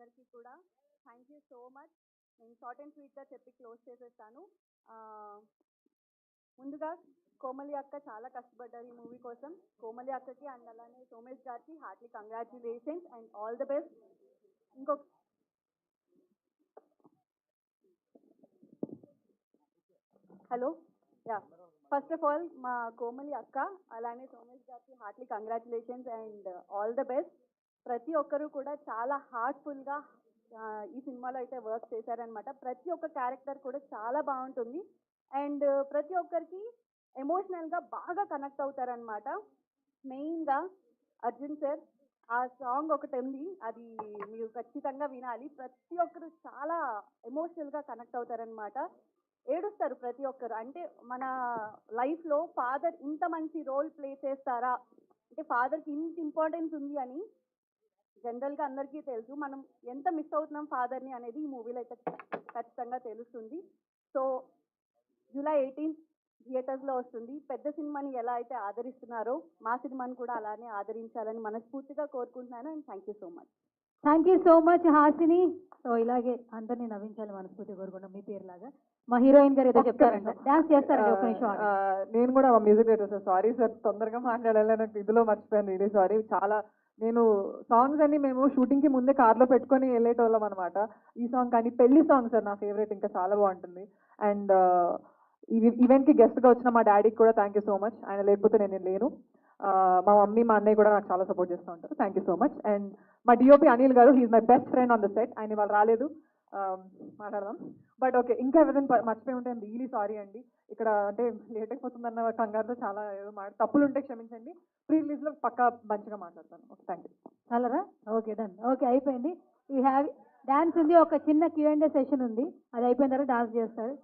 అందరికీ కూడా thank you so much. నేను షార్ట్ అండ్ స్వీట్గా చెప్పి క్లోజ్ చేసేస్తాను. ముందుగా కోమలి అక్క చాలా కష్టపడ్డారు ఈ మూవీ కోసం. కోమలి అక్కకి అండ్ అలానే సోమేష్ గారికి heartly congratulations and all the best. ఇంకొక hello yeah first of all మా కోమలి అక్క అలానే సోమేష్ గారికి heartly congratulations and all the best. ప్రతి ఒక్కరు కూడా చాలా హార్ట్ఫుల్గా ఈ సినిమాలో అయితే వర్క్ చేశారనమాట. ప్రతి ఒక్క క్యారెక్టర్ కూడా చాలా బాగుంటుంది అండ్ ప్రతి ఒక్కరికి ఎమోషనల్గా బాగా కనెక్ట్ అవుతారనమాట. మెయిన్గా అర్జున్ సార్ ఆ సాంగ్ ఒకటి ఉంది, అది మీరు ఖచ్చితంగా వినాలి. ప్రతి ఒక్కరు చాలా ఎమోషనల్గా కనెక్ట్ అవుతారనమాట. ఏడుస్తారు ప్రతి ఒక్కరు. అంటే మన లైఫ్లో ఫాదర్ ఇంత మంచి రోల్ ప్లే చేస్తారా, అంటే ఫాదర్కి ఇంత ఇంపార్టెన్స్ ఉంది అని జనరల్గా అందరికీ తెలుసు. మనం ఎంత మిస్ అవుతున్నాం ఫాదర్ని అనేది ఈ మూవీలో అయితే ఖచ్చితంగా తెలుస్తుంది. సో జూలై 18 థియేటర్స్లో వస్తుంది. పెద్ద సినిమాని ఎలా అయితే ఆదరిస్తున్నారో మా సినిమాని కూడా అలానే ఆదరించాలని మనస్ఫూర్తిగా కోరుకుంటున్నాను. And thank you so much. Thank you so much Hasini. So ఇలాగే అందరినీ నవ్వించాలి మనస్ఫూర్తి కోరుకుంటాం. మీ పేరులాగా మా హీరోయిన్ గారు ఏదో చెప్తారంట, డాన్స్ చేస్తారండి. ఒక నిమిషం నేను కూడా music director sir. Sorry sir, తొందరగా మాట్లాడాలి, నాకు ఇదిలో మర్చిపోయాను. Really sorry. చాలా నేను సాంగ్స్ అన్ని మేము షూటింగ్కి ముందే కార్లో పెట్టుకొని వెళ్ళేటోళ్ళం అనమాట. ఈ సాంగ్ కానీ పెళ్లి సాంగ్ సార్ నా ఫేవరెట్, ఇంకా చాలా బాగుంటుంది. అండ్ ఈవెంట్కి గెస్ట్గా వచ్చిన మా డాడీకి కూడా థ్యాంక్ యూ సో మచ్. ఆయన లేకపోతే నేను లేను. మా మమ్మీ మా అన్నయ్య కూడా నాకు చాలా సపోర్ట్ చేస్తూ ఉంటారు. Thank you so much. And మా DOP Anil garu, he's my best friend on the set. ఆయన వాళ్ళు రాలేదు, మాట్లాడదాం. బట్ ఓకే, ఇంకా ఎవరైనా మర్చిపోయి ఉంటే రియలీ సారీ అండి. ఇక్కడ అంటే లేట్ అయిపోతుందన్న కంగారుతో చాలా ఏదో తప్పులు ఉంటే క్షమించండి. ప్రీ రిలీజ్లో పక్కా మంచిగా మాట్లాడతాను. Okay, thank you. చాలరా? Okay done. ఓకే అయిపోయింది. వీ హ్యావ్ డాన్స్ ఉంది, ఒక చిన్న Q&A సెషన్ ఉంది, అది అయిపోయిన తర్వాత డాన్స్ చేస్తారు.